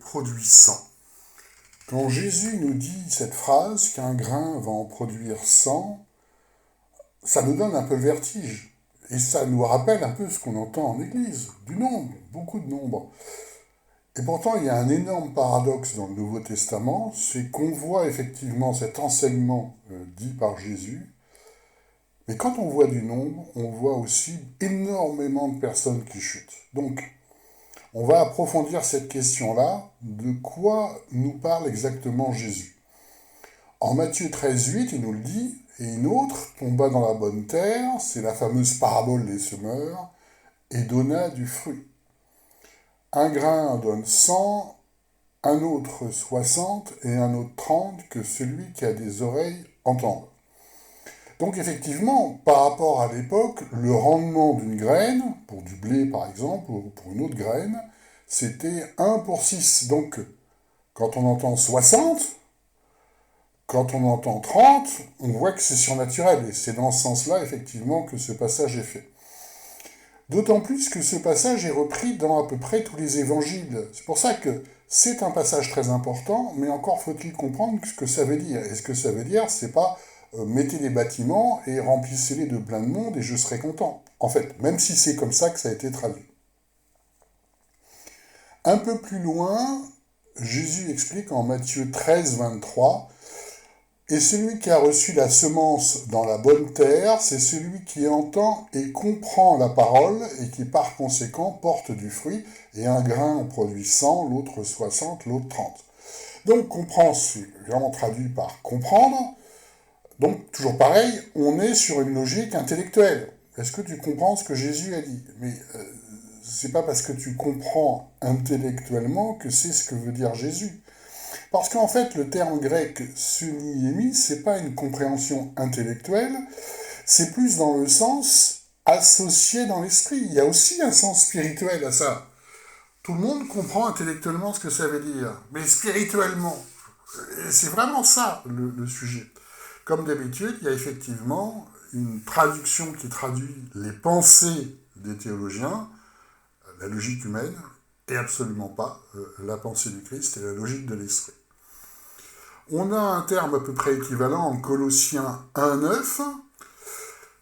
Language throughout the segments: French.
produit 100. Quand Jésus nous dit cette phrase, qu'un grain va en produire 100, ça nous donne un peu le vertige. Et ça nous rappelle un peu ce qu'on entend en Église, du nombre, beaucoup de nombre. Et pourtant, il y a un énorme paradoxe dans le Nouveau Testament, c'est qu'on voit effectivement cet enseignement dit par Jésus, mais quand on voit du nombre, on voit aussi énormément de personnes qui chutent. Donc, on va approfondir cette question-là, de quoi nous parle exactement Jésus. En Matthieu 13,8, il nous le dit, et une autre tomba dans la bonne terre, c'est la fameuse parabole des semeurs, et donna du fruit. Un grain donne 100, un autre 60 et un autre 30, que celui qui a des oreilles entende. Donc effectivement, par rapport à l'époque, le rendement d'une graine, pour du blé par exemple, ou pour une autre graine, c'était 1 pour 6. Donc quand on entend 60, quand on entend 30, on voit que c'est surnaturel. Et c'est dans ce sens-là, effectivement, que ce passage est fait. D'autant plus que ce passage est repris dans à peu près tous les évangiles. C'est pour ça que c'est un passage très important, mais encore faut-il comprendre ce que ça veut dire. Et ce que ça veut dire, c'est pas mettez des bâtiments et remplissez-les de plein de monde et je serai content. En fait, même si c'est comme ça que ça a été traduit. Un peu plus loin, Jésus explique en Matthieu 13, 23, « Et celui qui a reçu la semence dans la bonne terre, c'est celui qui entend et comprend la parole et qui par conséquent porte du fruit, et un grain en produit 100, l'autre 60, l'autre 30. » Donc comprend, c'est vraiment traduit par comprendre. Donc toujours pareil, on est sur une logique intellectuelle. Est-ce que tu comprends ce que Jésus a dit ? Mais c'est pas parce que tu comprends intellectuellement que c'est ce que veut dire Jésus. Parce qu'en fait, le terme grec suniemi, c'est pas une compréhension intellectuelle, c'est plus dans le sens associé dans l'esprit. Il y a aussi un sens spirituel à ça. Tout le monde comprend intellectuellement ce que ça veut dire, mais spirituellement, c'est vraiment ça le sujet. Comme d'habitude, il y a effectivement une traduction qui traduit les pensées des théologiens, la logique humaine, et absolument pas la pensée du Christ et la logique de l'esprit. On a un terme à peu près équivalent en Colossiens 1,9.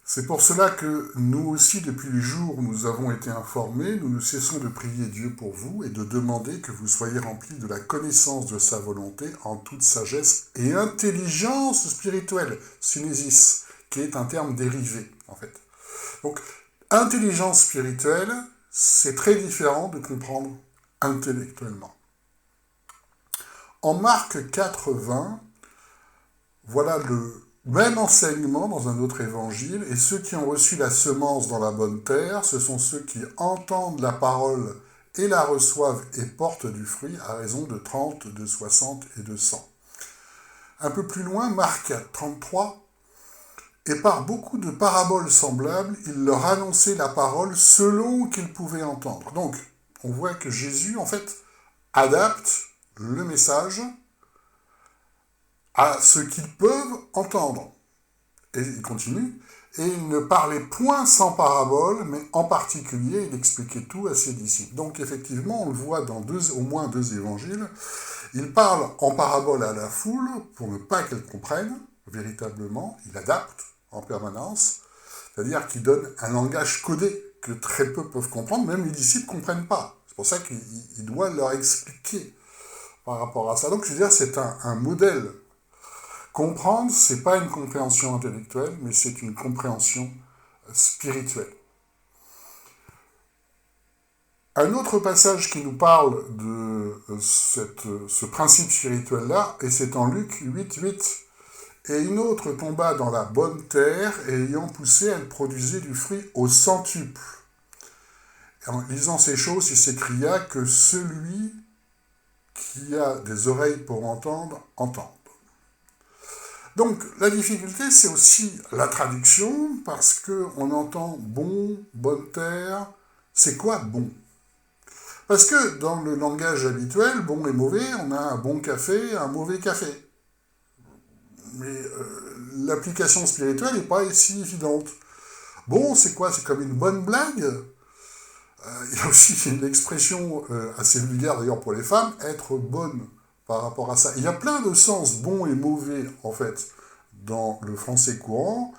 C'est pour cela que nous aussi, depuis les jours où nous avons été informés, nous ne cessons de prier Dieu pour vous et de demander que vous soyez remplis de la connaissance de sa volonté en toute sagesse et intelligence spirituelle, synésis, qui est un terme dérivé, en fait. Donc, intelligence spirituelle, c'est très différent de comprendre intellectuellement. En Marc 4,20, voilà le même enseignement dans un autre évangile, et ceux qui ont reçu la semence dans la bonne terre, ce sont ceux qui entendent la parole et la reçoivent et portent du fruit à raison de 30, de 60 et de 100. Un peu plus loin, Marc 33, et par beaucoup de paraboles semblables, il leur annonçait la parole selon qu'ils pouvaient entendre. Donc, on voit que Jésus, en fait, adapte le message à ce qu'ils peuvent entendre. Et il continue, et il ne parlait point sans parabole, mais en particulier, il expliquait tout à ses disciples. Donc effectivement, on le voit dans au moins deux évangiles, il parle en parabole à la foule, pour ne pas qu'elle comprenne, véritablement, il adapte en permanence, c'est-à-dire qu'il donne un langage codé que très peu peuvent comprendre, même les disciples ne comprennent pas. C'est pour ça qu'il doit leur expliquer par rapport à ça. Donc je veux dire, c'est un modèle. Comprendre, c'est pas une compréhension intellectuelle, mais c'est une compréhension spirituelle. Un autre passage qui nous parle de ce principe spirituel-là, et c'est en Luc 8,8. Et une autre tomba dans la bonne terre, et ayant poussé, elle produisait du fruit au centuple. Et en lisant ces choses, il s'écria que celui qui a des oreilles pour entendre, entende. Donc, la difficulté, c'est aussi la traduction, parce qu'on entend bon, bonne terre. C'est quoi bon ? Parce que dans le langage habituel, bon et mauvais, on a un bon café, un mauvais café. Mais l'application spirituelle n'est pas si évidente. Bon, c'est quoi ? C'est comme une bonne blague ? Il y a aussi une expression assez vulgaire d'ailleurs pour les femmes, être bonne par rapport à ça. Il y a plein de sens bons et mauvais en fait dans le français courant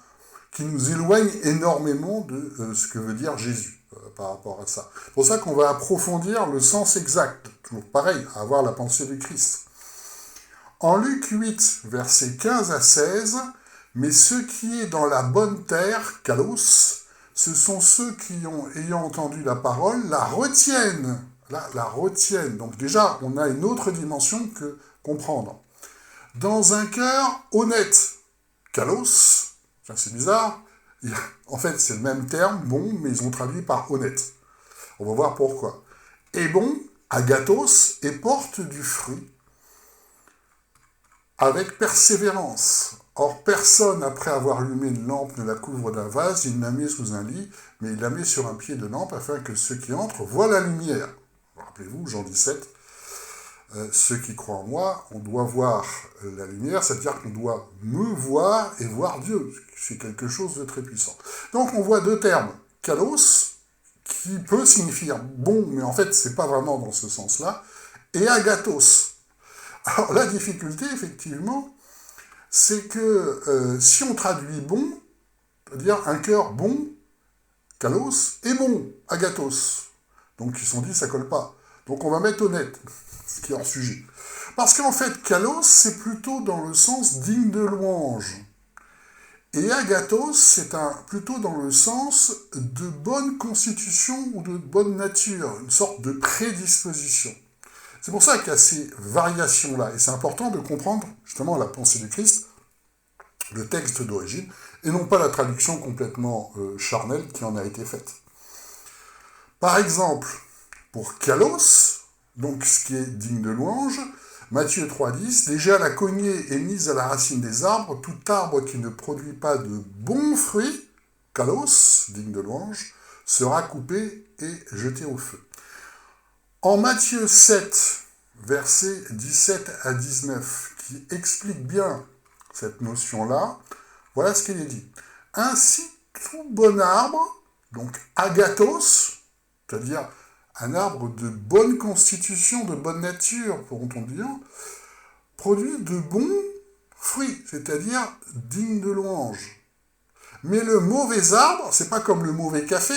qui nous éloignent énormément de ce que veut dire Jésus par rapport à ça. C'est pour ça qu'on va approfondir le sens exact, toujours pareil, à avoir la pensée du Christ. En Luc 8, versets 15 à 16, mais ce qui est dans la bonne terre, kalos, ce sont ceux qui, ayant entendu la parole, la retiennent. La retiennent. Donc déjà, on a une autre dimension que comprendre. Dans un cœur honnête, kalos, c'est bizarre, en fait c'est le même terme, bon, mais ils ont traduit par honnête. On va voir pourquoi. Et bon, agathos, et porte du fruit, avec persévérance. Or, personne, après avoir allumé une lampe, ne la couvre d'un vase, il ne la met sous un lit, mais il la met sur un pied de lampe, afin que ceux qui entrent voient la lumière. Rappelez-vous, Jean 17, ceux qui croient en moi, on doit voir la lumière, c'est-à-dire qu'on doit me voir et voir Dieu. C'est quelque chose de très puissant. Donc, on voit deux termes. Kalos, qui peut signifier bon, mais en fait, c'est pas vraiment dans ce sens-là, et agathos. Alors, la difficulté, effectivement, c'est que si on traduit bon, c'est-à-dire un cœur bon, kalos, et bon, agathos. Donc ils se sont dit, ça colle pas. Donc on va mettre honnête, ce qui est hors sujet. Parce qu'en fait, kalos, c'est plutôt dans le sens digne de louange. Et agathos, c'est plutôt dans le sens de bonne constitution ou de bonne nature, une sorte de prédisposition. C'est pour ça qu'il y a ces variations-là. Et c'est important de comprendre justement la pensée du Christ, le texte d'origine, et non pas la traduction complètement charnelle qui en a été faite. Par exemple, pour kalos, donc ce qui est digne de louange, Matthieu 3,10, déjà la cognée est mise à la racine des arbres, tout arbre qui ne produit pas de bons fruits, kalos, digne de louange, sera coupé et jeté au feu. En Matthieu 7, versets 17 à 19, qui explique bien cette notion-là, voilà ce qu'il est dit. Ainsi, tout bon arbre, donc agathos, c'est-à-dire un arbre de bonne constitution, de bonne nature, pourront-on dire, produit de bons fruits, c'est-à-dire digne de louange. Mais le mauvais arbre, c'est pas comme le mauvais café,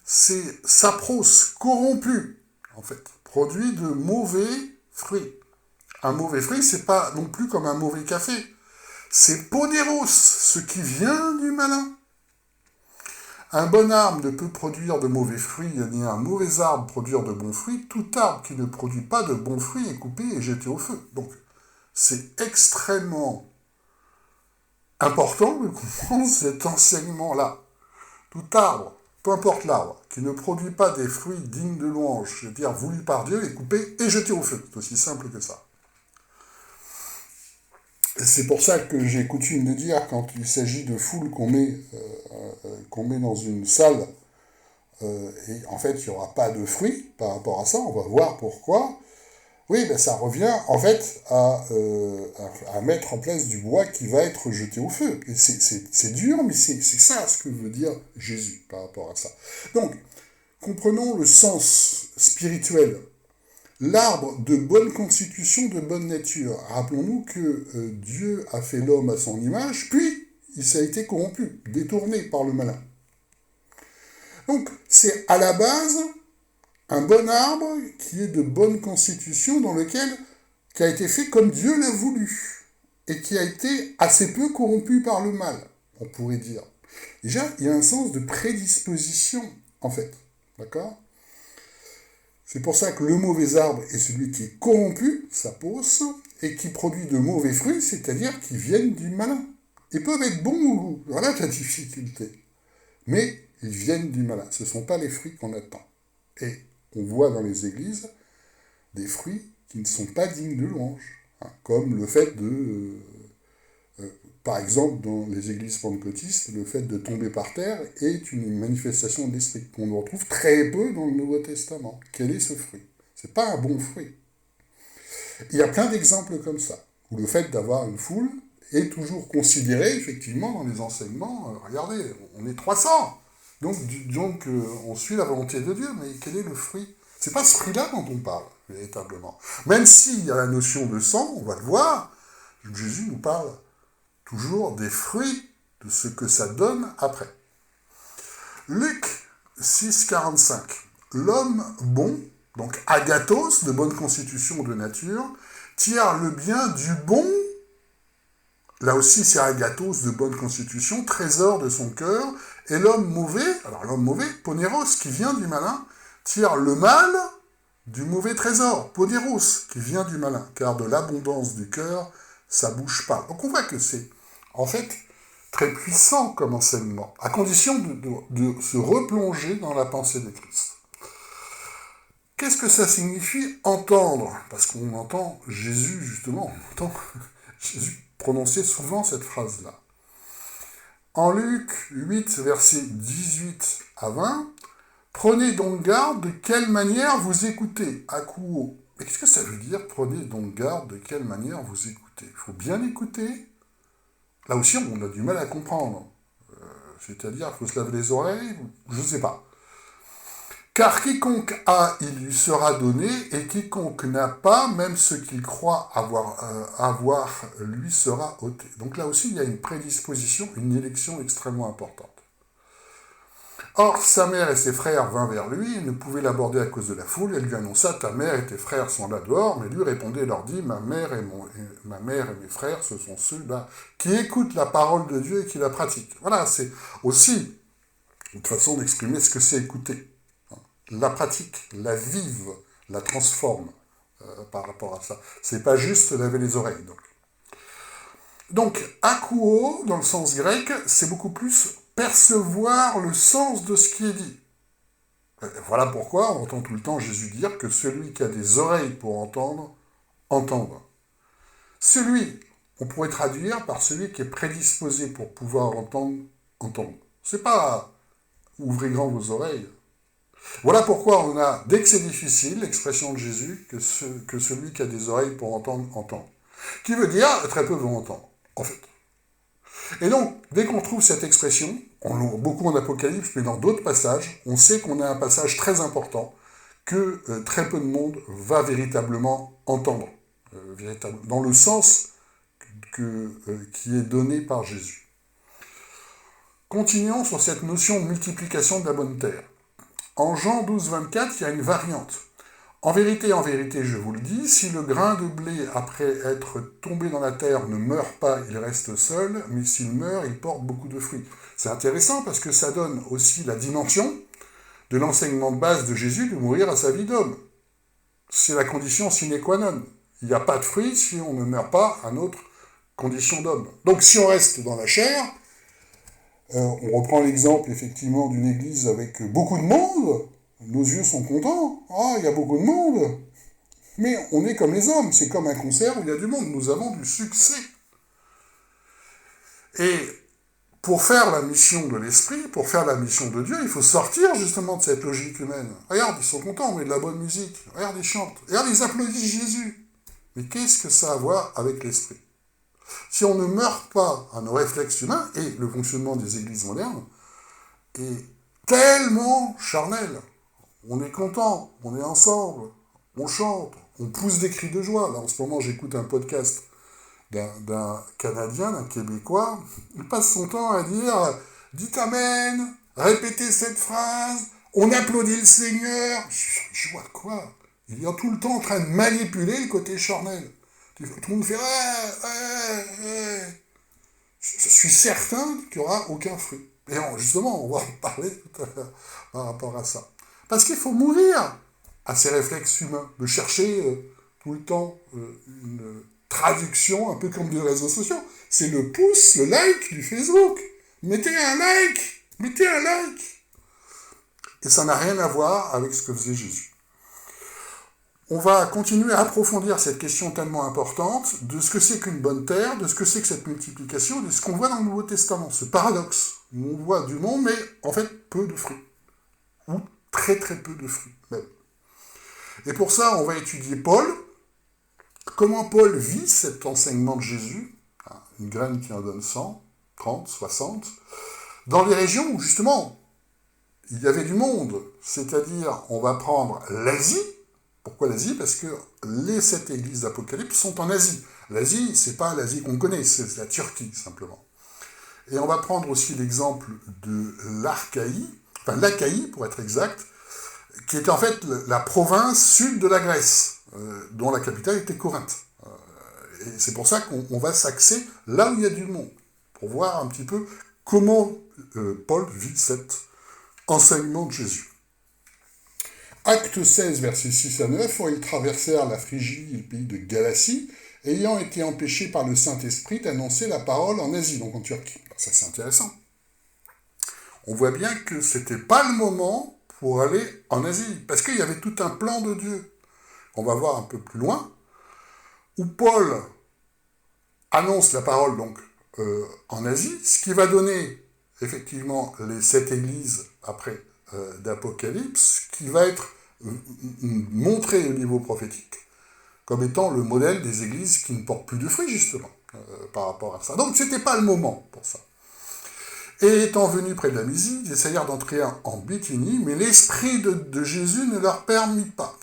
c'est sapros, corrompu, en fait, produit de mauvais fruits. Un mauvais fruit, c'est pas non plus comme un mauvais café. C'est poneros, ce qui vient du malin. Un bon arbre ne peut produire de mauvais fruits, ni un mauvais arbre produire de bons fruits. Tout arbre qui ne produit pas de bons fruits est coupé et jeté au feu. Donc, c'est extrêmement important de comprendre cet enseignement-là. Tout arbre, peu importe l'arbre, qui ne produit pas des fruits dignes de louange, c'est-à-dire voulus par Dieu, est coupé et jeté au feu. C'est aussi simple que ça. C'est pour ça que j'ai coutume de dire, quand il s'agit de foules qu'on met dans une salle, et en fait il n'y aura pas de fruits par rapport à ça, on va voir pourquoi. Oui, ben ça revient en fait à mettre en place du bois qui va être jeté au feu. Et c'est dur, mais c'est ça ce que veut dire Jésus par rapport à ça. Donc, comprenons le sens spirituel. L'arbre de bonne constitution, de bonne nature. Rappelons-nous que Dieu a fait l'homme à son image, puis il s'est été corrompu, détourné par le malin. Donc, c'est à la base un bon arbre qui est de bonne constitution, qui a été fait comme Dieu l'a voulu, et qui a été assez peu corrompu par le mal, on pourrait dire. Déjà, il y a un sens de prédisposition, en fait. D'accord ? C'est pour ça que le mauvais arbre est celui qui est corrompu, ça pousse, et qui produit de mauvais fruits, c'est-à-dire qui viennent du malin. Ils peuvent être bons ou goût, voilà la difficulté. Mais ils viennent du malin, ce ne sont pas les fruits qu'on attend. Et on voit dans les églises des fruits qui ne sont pas dignes de louange, hein, comme le fait de, par exemple dans les églises pentecôtistes, le fait de tomber par terre est une manifestation de l'esprit qu'on retrouve très peu dans le Nouveau Testament. Quel est ce fruit ? C'est pas un bon fruit. Il y a plein d'exemples comme ça, où le fait d'avoir une foule est toujours considéré, effectivement, dans les enseignements. Regardez, on est 300. On suit la volonté de Dieu, mais quel est le fruit? C'est pas ce fruit-là dont on parle, véritablement. Même s'il y a la notion de sang, on va le voir, Jésus nous parle toujours des fruits, de ce que ça donne après. Luc 6,45. L'homme bon, donc agathos, de bonne constitution de nature, tire le bien du bon, là aussi c'est agathos, de bonne constitution, trésor de son cœur, et l'homme mauvais, alors l'homme mauvais, poneros, qui vient du malin, tire le mal du mauvais trésor, poneros, qui vient du malin, car de l'abondance du cœur, sa bouche parle. Donc on voit que c'est, en fait, très puissant comme enseignement, à condition de se replonger dans la pensée de Christ. Qu'est-ce que ça signifie entendre? Parce qu'on entend Jésus, justement, on entend Jésus prononcer souvent cette phrase-là. En Luc 8, versets 18 à 20, « Prenez donc garde de quelle manière vous écoutez, akuo. » Mais qu'est-ce que ça veut dire, prenez donc garde de quelle manière vous écoutez? Il faut bien écouter. Là aussi, on a du mal à comprendre. C'est-à-dire, il faut se laver les oreilles, je ne sais pas. Car quiconque a, il lui sera donné, et quiconque n'a pas, même ce qu'il croit avoir, lui sera ôté. Donc là aussi, il y a une prédisposition, une élection extrêmement importante. Or, sa mère et ses frères vinrent vers lui, ils ne pouvaient l'aborder à cause de la foule, elle lui annonça, ta mère et tes frères sont là dehors, mais lui répondait et leur dit, ma mère et mes frères, ce sont ceux-là qui écoutent la parole de Dieu et qui la pratiquent. Voilà, c'est aussi une façon d'exprimer ce que c'est écouter. La pratique, la vive, la transforme par rapport à ça. C'est pas juste laver les oreilles. Donc, akuo, dans le sens grec, c'est beaucoup plus percevoir le sens de ce qui est dit. Voilà pourquoi on entend tout le temps Jésus dire que celui qui a des oreilles pour entendre, entende. Celui, on pourrait traduire par celui qui est prédisposé pour pouvoir entendre, entendre. C'est pas ouvrez grand vos oreilles. Voilà pourquoi on a, dès que c'est difficile, l'expression de Jésus, que celui qui a des oreilles pour entendre, entend. Qui veut dire, très peu vont entendre, en fait. Et donc, dès qu'on trouve cette expression, on l'ouvre beaucoup en Apocalypse, mais dans d'autres passages, on sait qu'on a un passage très important que très peu de monde va véritablement entendre, dans le sens qui est donné par Jésus. Continuons sur cette notion de multiplication de la bonne terre. En Jean 12, 24, il y a une variante. En vérité, je vous le dis, si le grain de blé, après être tombé dans la terre, ne meurt pas, il reste seul, mais s'il meurt, il porte beaucoup de fruits. C'est intéressant parce que ça donne aussi la dimension de l'enseignement de base de Jésus de mourir à sa vie d'homme. C'est la condition sine qua non. Il n'y a pas de fruits si on ne meurt pas à notre condition d'homme. Donc si on reste dans la chair, on reprend l'exemple effectivement d'une église avec beaucoup de monde, nos yeux sont contents, il y a beaucoup de monde, mais on est comme les hommes, c'est comme un concert où il y a du monde, nous avons du succès. Et pour faire la mission de l'esprit, pour faire la mission de Dieu, il faut sortir justement de cette logique humaine. Regarde, ils sont contents, on met de la bonne musique, regarde, ils chantent, regarde, ils applaudissent Jésus. Mais qu'est-ce que ça a à voir avec l'esprit? Si on ne meurt pas à nos réflexes humains, et le fonctionnement des églises modernes est tellement charnel, on est content, on est ensemble, on chante, on pousse des cris de joie. Là, en ce moment, j'écoute un podcast d'un Canadien, d'un Québécois. Il passe son temps à dire « Dites Amen, répétez cette phrase, on applaudit le Seigneur. » Je vois quoi? Il est tout le temps en train de manipuler le côté charnel. Tout le monde fait « Ouais. » Je suis certain qu'il n'y aura aucun fruit. Et justement, on va en parler tout à l'heure par rapport à ça. Parce qu'il faut mourir à ces réflexes humains, de chercher tout le temps une traduction, un peu comme des réseaux sociaux. C'est le pouce, le like du Facebook. Mettez un like. Et ça n'a rien à voir avec ce que faisait Jésus. On va continuer à approfondir cette question tellement importante de ce que c'est qu'une bonne terre, de ce que c'est que cette multiplication, de ce qu'on voit dans le Nouveau Testament, ce paradoxe, où on voit du monde, mais en fait peu de fruits. Ou très très peu de fruits même. Et pour ça, on va étudier Paul, comment Paul vit cet enseignement de Jésus, une graine qui en donne 100, 30, 60, dans les régions où justement il y avait du monde, c'est-à-dire on va prendre l'Asie. Pourquoi l'Asie? Parce que les 7 églises d'Apocalypse sont en Asie. L'Asie, c'est pas l'Asie qu'on connaît, c'est la Turquie simplement. Et on va prendre aussi l'exemple de l'Achaïe pour être exact, qui était en fait la province sud de la Grèce, dont la capitale était Corinthe. Et c'est pour ça qu'on va s'axer là où il y a du monde, pour voir un petit peu comment Paul vit cet enseignement de Jésus. Acte 16, versets 6 à 9, où ils traversèrent la Phrygie et le pays de Galatie, ayant été empêchés par le Saint-Esprit d'annoncer la parole en Asie, donc en Turquie. Ça, c'est intéressant. On voit bien que c'était pas le moment pour aller en Asie, parce qu'il y avait tout un plan de Dieu. On va voir un peu plus loin, où Paul annonce la parole donc en Asie, ce qui va donner effectivement les 7 églises après d'Apocalypse, qui va être montré au niveau prophétique comme étant le modèle des églises qui ne portent plus de fruits, justement, par rapport à ça. Donc, c'était pas le moment pour ça. Et étant venus près de la Mysie, ils essayèrent d'entrer en Bithynie, mais l'Esprit de Jésus ne leur permit pas.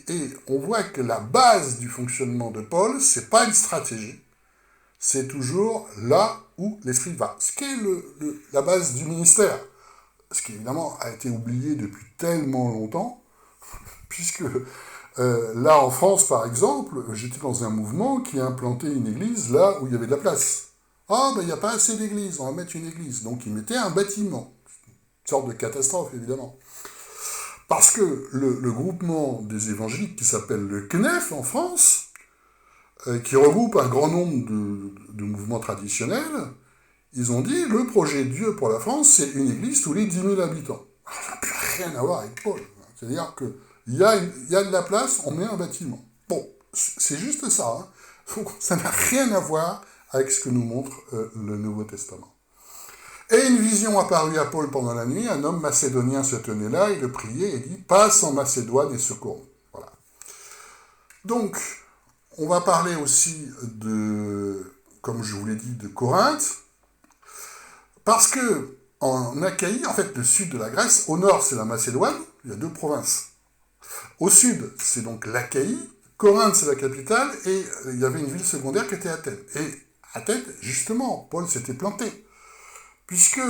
Et on voit que la base du fonctionnement de Paul, c'est pas une stratégie, c'est toujours là où l'Esprit va. Ce qui est la base du ministère, ce qui évidemment a été oublié depuis tellement longtemps, puisque là en France par exemple, j'étais dans un mouvement qui a implanté une église là où il y avait de la place. Ah ben il n'y a pas assez d'églises, on va mettre une église. Donc ils mettaient un bâtiment. Une sorte de catastrophe évidemment. Parce que le groupement des évangéliques qui s'appelle le CNEF en France, qui regroupe un grand nombre de mouvements traditionnels, ils ont dit le projet de Dieu pour la France c'est une église tous les 10 000 habitants. Alors, ça n'a plus rien à voir avec Paul. C'est-à-dire que il y a de la place, on met un bâtiment. Bon, c'est juste ça. Hein. Donc, ça n'a rien à voir avec ce que nous montre le Nouveau Testament. Et une vision apparut à Paul pendant la nuit. Un homme macédonien se tenait là, il le priait et dit « Passe en Macédoine et secours-nous. » Voilà. Donc, on va parler aussi comme je vous l'ai dit, de Corinthe. Parce que en Achaïe, en fait, le sud de la Grèce, au nord, c'est la Macédoine, il y a 2 provinces. Au sud, c'est donc l'Achaïe, Corinthe, c'est la capitale, et il y avait une ville secondaire qui était Athènes. Et Athènes, justement, Paul s'était planté, puisque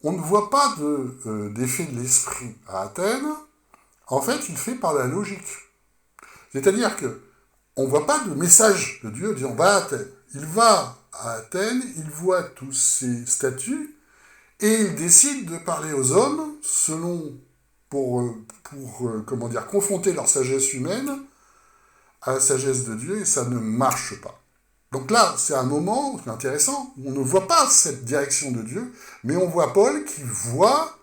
on ne voit pas d'effet de l'esprit à Athènes, en fait, il fait par la logique. C'est-à-dire que on ne voit pas de message de Dieu disant « va à Athènes ». Il va à Athènes, il voit tous ces statuts, et il décide de parler aux hommes pour confronter leur sagesse humaine à la sagesse de Dieu, et ça ne marche pas. Donc là, c'est un moment intéressant, où on ne voit pas cette direction de Dieu, mais on voit Paul qui voit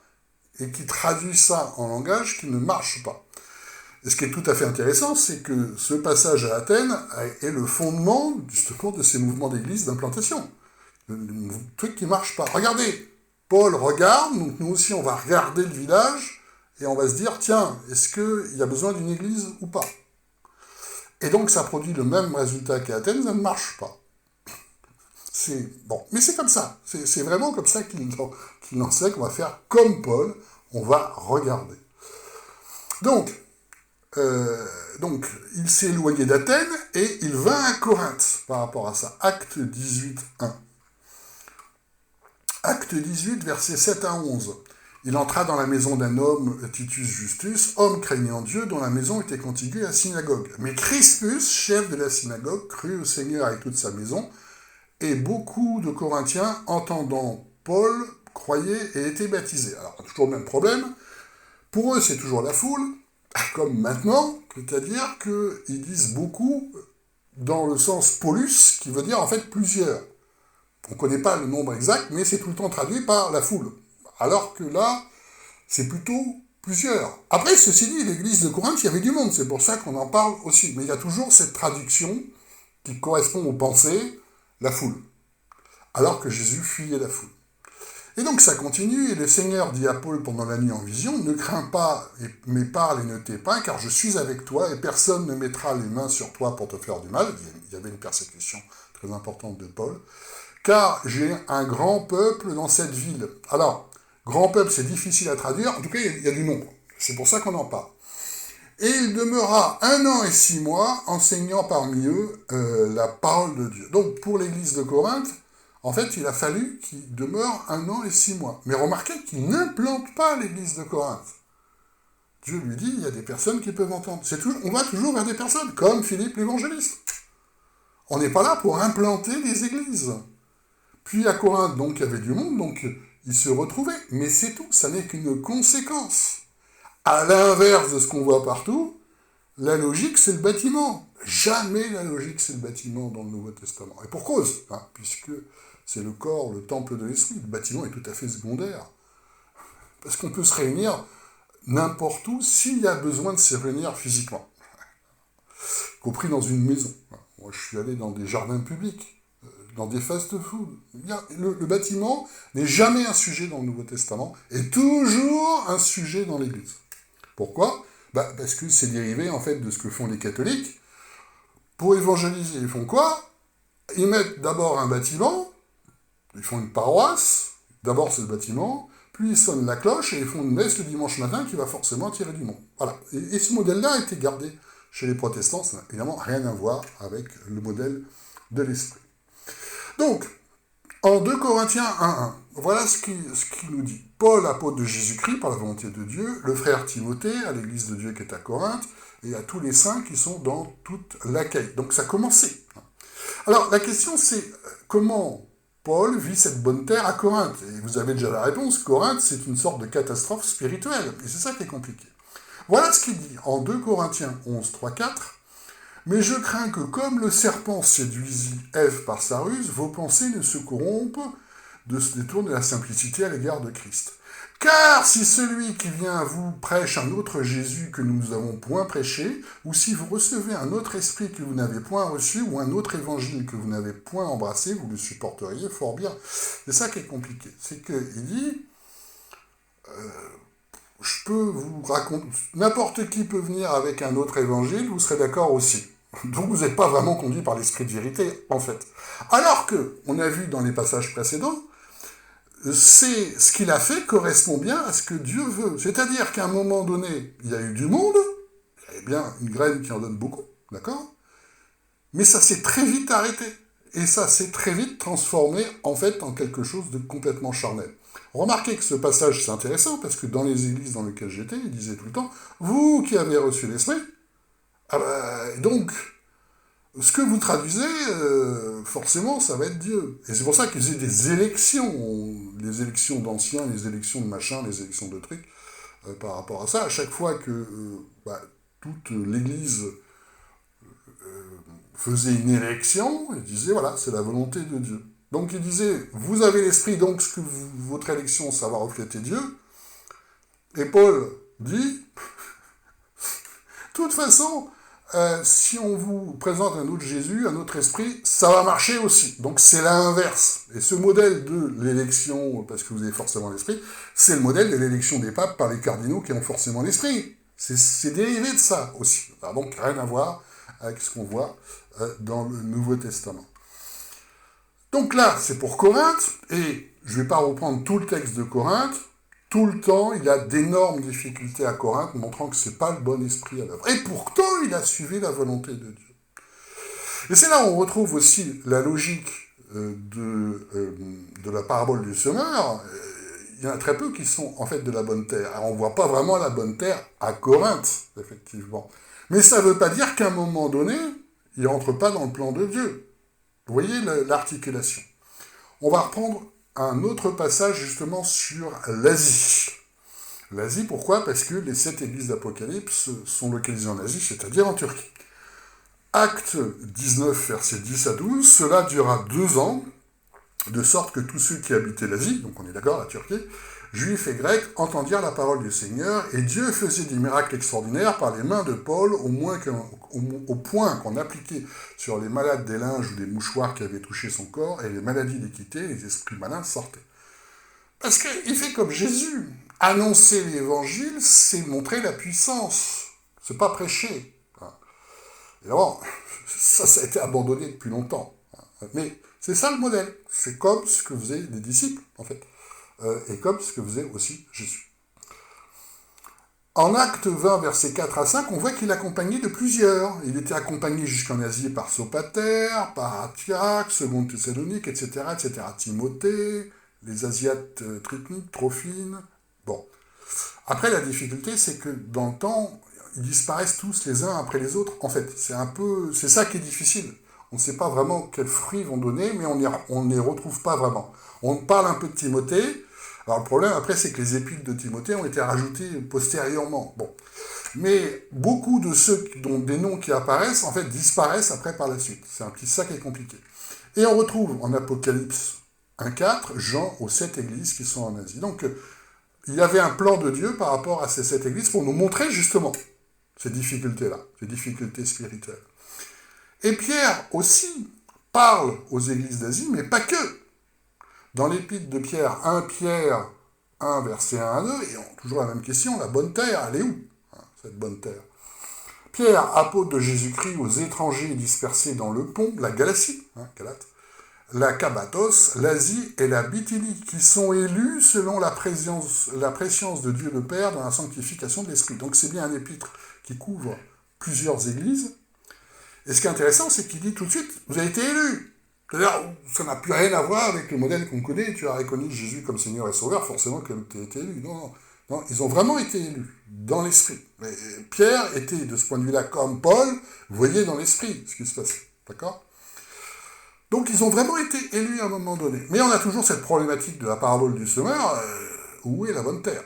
et qui traduit ça en langage qui ne marche pas. Et ce qui est tout à fait intéressant, c'est que ce passage à Athènes est le fondement, justement, de ces mouvements d'église d'implantation. Le truc qui ne marche pas. Regardez, Paul regarde, donc nous aussi on va regarder le village, et on va se dire, tiens, est-ce qu'il y a besoin d'une église ou pas? Et donc ça produit le même résultat qu'à Athènes, ça ne marche pas. Bon, mais c'est comme ça. C'est vraiment comme ça qu'il enseigne qu'on va faire comme Paul, on va regarder. Donc il s'est éloigné d'Athènes et il vint à Corinthe par rapport à ça. Acte 18, 1. Acte 18, versets 7 à 11. Il entra dans la maison d'un homme, Titus Justus, homme craignant Dieu, dont la maison était contiguë à la synagogue. Mais Crispus, chef de la synagogue, crut au Seigneur avec toute sa maison, et beaucoup de Corinthiens, entendant Paul, croyaient et étaient baptisés. Alors, toujours le même problème. Pour eux, c'est toujours la foule, comme maintenant, c'est-à-dire qu'ils disent beaucoup dans le sens Paulus, qui veut dire en fait plusieurs. On ne connaît pas le nombre exact, mais c'est tout le temps traduit par la foule. Alors que là, c'est plutôt plusieurs. Après, ceci dit, l'église de Corinthe, il y avait du monde, c'est pour ça qu'on en parle aussi. Mais il y a toujours cette traduction qui correspond aux pensées, la foule. Alors que Jésus fuyait la foule. Et donc ça continue, et le Seigneur dit à Paul pendant la nuit en vision, « Ne crains pas, mais parle et ne tais pas, car je suis avec toi, et personne ne mettra les mains sur toi pour te faire du mal. » Il y avait une persécution très importante de Paul. « Car j'ai un grand peuple dans cette ville. » Alors, Grand peuple, c'est difficile à traduire. En tout cas, il y a du nombre. C'est pour ça qu'on en parle. Et il demeura 1 an et 6 mois enseignant parmi eux la parole de Dieu. Donc pour l'église de Corinthe, en fait, il a fallu qu'il demeure 1 an et 6 mois. Mais remarquez qu'il n'implante pas l'église de Corinthe. Dieu lui dit, il y a des personnes qui peuvent entendre. On va toujours vers des personnes, comme Philippe l'évangéliste. On n'est pas là pour implanter des églises. Puis à Corinthe, donc, il y avait du monde, donc ils se retrouvaient. Mais c'est tout, ça n'est qu'une conséquence. À l'inverse de ce qu'on voit partout, la logique, c'est le bâtiment. Jamais la logique, c'est le bâtiment dans le Nouveau Testament. Et pour cause, puisque c'est le corps, le temple de l'esprit. Le bâtiment est tout à fait secondaire. Parce qu'on peut se réunir n'importe où s'il y a besoin de se réunir physiquement. Y compris dans une maison. Moi, je suis allé dans des jardins publics, dans des fast-food. Le bâtiment n'est jamais un sujet dans le Nouveau Testament, et toujours un sujet dans l'Église. Pourquoi ? Parce que c'est dérivé, en fait, de ce que font les catholiques. Pour évangéliser, ils font quoi ? Ils mettent d'abord un bâtiment, ils font une paroisse, d'abord c'est le bâtiment, puis ils sonnent la cloche et ils font une messe le dimanche matin qui va forcément attirer du monde. Voilà. Et ce modèle-là a été gardé chez les protestants, ça n'a évidemment rien à voir avec le modèle de l'esprit. Donc, en 2 Corinthiens 1.1, voilà ce qu'il nous dit. Paul, apôtre de Jésus-Christ, par la volonté de Dieu, le frère Timothée, à l'église de Dieu qui est à Corinthe, et à tous les saints qui sont dans toute l'Achaïe. Donc ça a commencé. Alors, la question c'est, comment Paul vit cette bonne terre à Corinthe? Et vous avez déjà la réponse, Corinthe, c'est une sorte de catastrophe spirituelle. Et c'est ça qui est compliqué. Voilà ce qu'il dit en 2 Corinthiens 11, 3, 4. Mais je crains que, comme le serpent séduisit Ève par sa ruse, vos pensées ne se corrompent de se détourner de la simplicité à l'égard de Christ. Car si celui qui vient à vous prêche un autre Jésus que nous n'avons point prêché, ou si vous recevez un autre esprit que vous n'avez point reçu, ou un autre évangile que vous n'avez point embrassé, vous le supporteriez fort bien. C'est ça qui est compliqué. C'est qu'il dit, je peux vous raconter, n'importe qui peut venir avec un autre évangile, vous serez d'accord aussi. Donc vous n'êtes pas vraiment conduit par l'esprit de vérité, en fait. Alors que, on a vu dans les passages précédents, c'est ce qu'il a fait correspond bien à ce que Dieu veut. C'est-à-dire qu'à un moment donné, il y a eu du monde, il y avait bien une graine qui en donne beaucoup, d'accord ? Mais ça s'est très vite arrêté. Et ça s'est très vite transformé, en fait, en quelque chose de complètement charnel. Remarquez que ce passage, c'est intéressant, parce que dans les églises dans lesquelles j'étais, il disait tout le temps, vous qui avez reçu l'esprit, donc, ce que vous traduisez, forcément, ça va être Dieu. Et c'est pour ça qu'ils faisaient des élections, les élections d'anciens, les élections de machin, les élections de trucs, par rapport à ça. À chaque fois que toute l'Église faisait une élection, ils disaient, voilà, c'est la volonté de Dieu. Donc ils disaient, vous avez l'esprit, donc votre élection, ça va refléter Dieu. Et Paul dit, de toute façon, si on vous présente un autre Jésus, un autre esprit, ça va marcher aussi. Donc c'est l'inverse. Et ce modèle de l'élection, parce que vous avez forcément l'esprit, c'est le modèle de l'élection des papes par les cardinaux qui ont forcément l'esprit. C'est dérivé de ça aussi. Ça n'a donc rien à voir avec ce qu'on voit dans le Nouveau Testament. Donc là, c'est pour Corinthe, et je ne vais pas reprendre tout le texte de Corinthe. Tout le temps, il a d'énormes difficultés à Corinthe, montrant que ce n'est pas le bon esprit à l'œuvre. Et pourtant, il a suivi la volonté de Dieu. Et c'est là où on retrouve aussi la logique de la parabole du semeur. Il y en a très peu qui sont en fait de la bonne terre. Alors, on ne voit pas vraiment la bonne terre à Corinthe, effectivement. Mais ça ne veut pas dire qu'à un moment donné, il ne rentre pas dans le plan de Dieu. Vous voyez l'articulation. On va reprendre un autre passage justement sur l'Asie. L'Asie, pourquoi ? Parce que les 7 églises d'Apocalypse sont localisées en Asie, c'est-à-dire en Turquie. Acte 19, versets 10 à 12, cela durera 2 ans, de sorte que tous ceux qui habitaient l'Asie, donc on est d'accord, la Turquie, juifs et grecs, entendirent la parole du Seigneur, et Dieu faisait des miracles extraordinaires par les mains de Paul, au point qu'on appliquait sur les malades des linges ou des mouchoirs qui avaient touché son corps, et les maladies les quittaient, les esprits malins sortaient. Parce qu'il fait comme Jésus. Annoncer l'évangile, c'est montrer la puissance. C'est pas prêcher. Et alors, ça a été abandonné depuis longtemps. Mais c'est ça le modèle. C'est comme ce que faisaient les disciples, en fait. et comme ce que faisait aussi Jésus. En Acte 20, versets 4 à 5, on voit qu'il accompagnait de plusieurs. Il était accompagné jusqu'en Asie par Sopater, par Antioche, Seconde Thessalonique, etc., etc. Timothée, les Asiates Tryphonides, Trophine. Bon. Après, la difficulté, c'est que dans le temps, ils disparaissent tous les uns après les autres. En fait, c'est ça qui est difficile. On ne sait pas vraiment quels fruits vont donner, mais on ne les retrouve pas vraiment. On parle un peu de Timothée. Alors le problème après, c'est que les épîtres de Timothée ont été rajoutées postérieurement. Bon. Mais beaucoup de ceux dont des noms qui apparaissent, en fait, disparaissent après par la suite. C'est un petit ça qui est compliqué. Et on retrouve en Apocalypse 1.4, Jean aux 7 églises qui sont en Asie. Donc, il y avait un plan de Dieu par rapport à ces 7 églises pour nous montrer justement ces difficultés-là, ces difficultés spirituelles. Et Pierre aussi parle aux églises d'Asie, mais pas que. Dans l'épître de Pierre, 1 Pierre 1, verset 1 à 2, et toujours la même question, la bonne terre, elle est où, cette bonne terre? Pierre, apôtre de Jésus-Christ aux étrangers dispersés dans le pont, la Galatie, Galate, la Cappadoce, l'Asie et la Bithynie, qui sont élus selon la préscience de Dieu le Père dans la sanctification de l'Esprit. Donc c'est bien un épître qui couvre plusieurs églises. Et ce qui est intéressant, c'est qu'il dit tout de suite, vous avez été élus. C'est-à-dire, ça n'a plus rien à voir avec le modèle qu'on connaît, tu as reconnu Jésus comme Seigneur et Sauveur, forcément que tu as été élu. Non, ils ont vraiment été élus, dans l'esprit. Mais Pierre était, de ce point de vue-là, comme Paul, voyait dans l'esprit ce qui se passait. D'accord ? Donc, ils ont vraiment été élus à un moment donné. Mais on a toujours cette problématique de la parabole du semeur, où est la bonne terre ?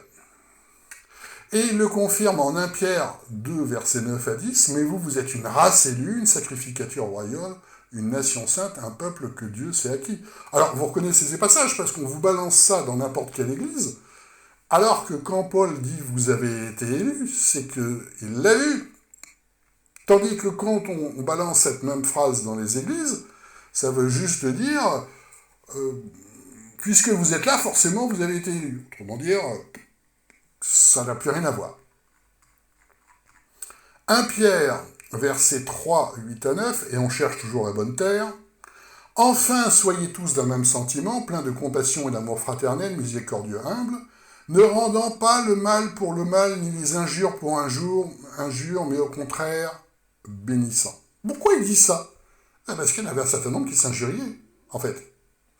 Et il le confirme en 1 Pierre 2, versets 9 à 10, « Mais vous, vous êtes une race élue, une sacrificature royale, une nation sainte, un peuple que Dieu s'est acquis. » Alors, vous reconnaissez ces passages, parce qu'on vous balance ça dans n'importe quelle église, alors que quand Paul dit « vous avez été élus », c'est qu'il l'a eu. Tandis que quand on balance cette même phrase dans les églises, ça veut juste dire « puisque vous êtes là, forcément, vous avez été élus ». Autrement dire, ça n'a plus rien à voir. 1 Pierre, versets 3, 8 à 9, et on cherche toujours la bonne terre. « Enfin, soyez tous d'un même sentiment, pleins de compassion et d'amour fraternel, miséricordieux, humble, ne rendant pas le mal pour le mal, ni les injures pour injures, mais au contraire, bénissant. » Pourquoi il dit ça ? Parce qu'il y en avait un certain nombre qui s'injuriaient, en fait.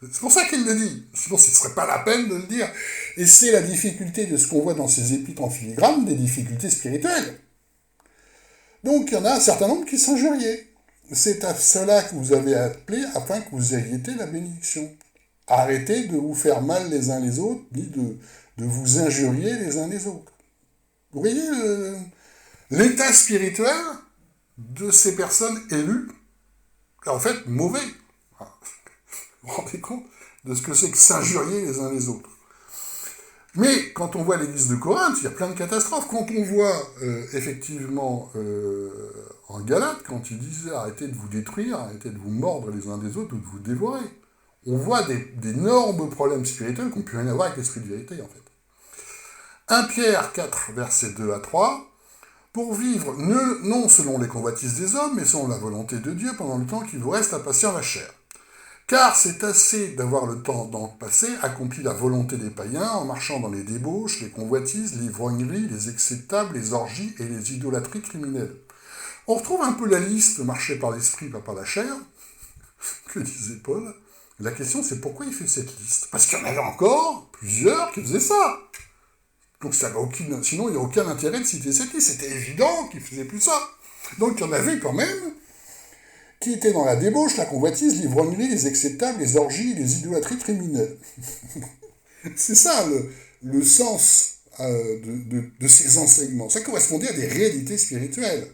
C'est pour ça qu'il le dit. Sinon, ce ne serait pas la peine de le dire. Et c'est la difficulté de ce qu'on voit dans ces épîtres en filigrane, des difficultés spirituelles. Donc, il y en a un certain nombre qui s'injuriaient. C'est à cela que vous avez appelé afin que vous héritiez la bénédiction. Arrêtez de vous faire mal les uns les autres, ni de vous injurier les uns les autres. Vous voyez l'état spirituel de ces personnes élues, en fait, mauvais. Vous vous rendez compte de ce que c'est que s'injurier les uns les autres. Mais quand on voit l'église de Corinthe, il y a plein de catastrophes. Quand on voit effectivement en Galate, quand il disait arrêtez de vous détruire, arrêtez de vous mordre les uns des autres ou de vous dévorer, on voit d'énormes problèmes spirituels qui n'ont plus rien à voir avec l'esprit de vérité en fait. 1 Pierre 4, versets 2 à 3, pour vivre non selon les convoitises des hommes, mais selon la volonté de Dieu pendant le temps qui vous reste à passer en la chair. Car c'est assez d'avoir le temps d'en passer, accompli la volonté des païens, en marchant dans les débauches, les convoitises, l'ivrognerie, les excès de table, les orgies et les idolâtries criminelles. On retrouve un peu la liste marchée par l'esprit, pas par la chair, que disait Paul. La question c'est pourquoi il fait cette liste ? Parce qu'il y en avait encore plusieurs qui faisaient ça. Donc sinon il n'y a aucun intérêt de citer cette liste. C'était évident qu'ils ne faisaient plus ça. Donc il y en avait quand même qui étaient dans la débauche, la convoitise, l'ivrognerie, les excès de table, les orgies, les idolâtries criminelles. C'est ça le sens de ces enseignements. Ça correspondait à des réalités spirituelles.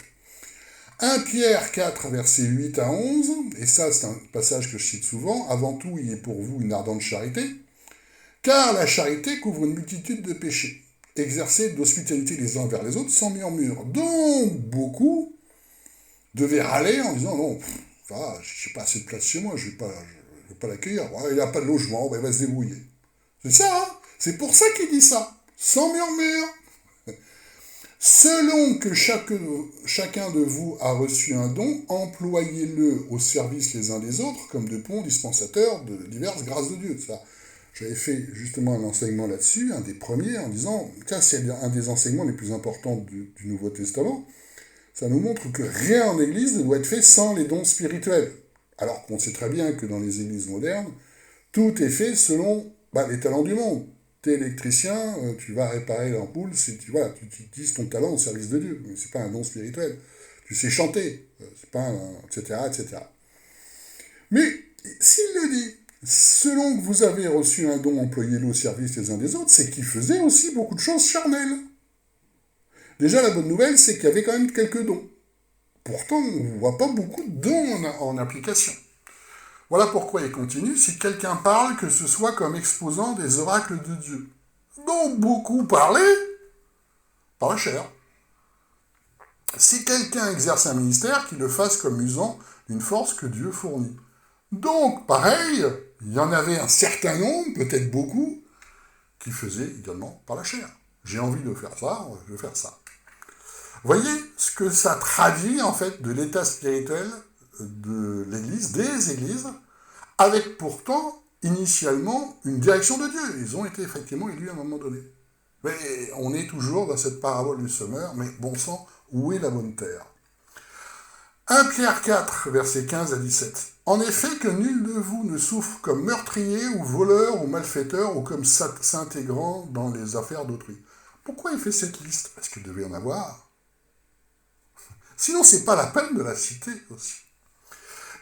1 Pierre 4, versets 8 à 11, et ça c'est un passage que je cite souvent, « Avant tout, il est pour vous une ardente charité, car la charité couvre une multitude de péchés. Exercez d'hospitalité les uns vers les autres sans murmure. Donc, beaucoup devaient râler en disant, non, je n'ai pas assez de place chez moi, je ne vais pas l'accueillir. Il n'a pas de logement, il va se débrouiller. » C'est ça, hein ? C'est pour ça qu'il dit ça, sans murmure. Selon que chacun de vous a reçu un don, employez-le au service les uns des autres comme de bons dispensateurs de diverses grâces de Dieu. Ça, J'avais fait justement un enseignement là-dessus, un des premiers, en disant, tiens, c'est un des enseignements les plus importants du Nouveau Testament. Ça nous montre que rien en Église ne doit être fait sans les dons spirituels. Alors qu'on sait très bien que dans les églises modernes, tout est fait selon les talents du monde. Tu es électricien, tu vas réparer l'ampoule, tu utilises ton talent au service de Dieu. Mais c'est pas un don spirituel. Tu sais chanter, c'est pas etc., etc. Mais s'il le dit, selon que vous avez reçu un don, employez-le au service les uns des autres, c'est qu'il faisait aussi beaucoup de choses charnelles. Déjà, la bonne nouvelle, c'est qu'il y avait quand même quelques dons. Pourtant, on ne voit pas beaucoup de dons en application. Voilà pourquoi il continue, si quelqu'un parle, que ce soit comme exposant des oracles de Dieu, dont beaucoup parlaient par la chair. Si quelqu'un exerce un ministère, qu'il le fasse comme usant d'une force que Dieu fournit. Donc, pareil, il y en avait un certain nombre, peut-être beaucoup, qui faisaient également par la chair. J'ai envie de faire ça, je vais faire ça. Voyez ce que ça traduit, en fait, de l'état spirituel de l'Église, des Églises, avec pourtant, initialement, une direction de Dieu. Ils ont été effectivement élus à un moment donné. Mais on est toujours dans cette parabole du semeur, mais bon sang, où est la bonne terre? 1 Pierre 4, versets 15 à 17. En effet, que nul de vous ne souffre comme meurtrier ou voleur ou malfaiteur ou comme s'intégrant dans les affaires d'autrui. Pourquoi il fait cette liste? Parce qu'il devait y en avoir. Sinon, c'est pas la peine de la citer aussi.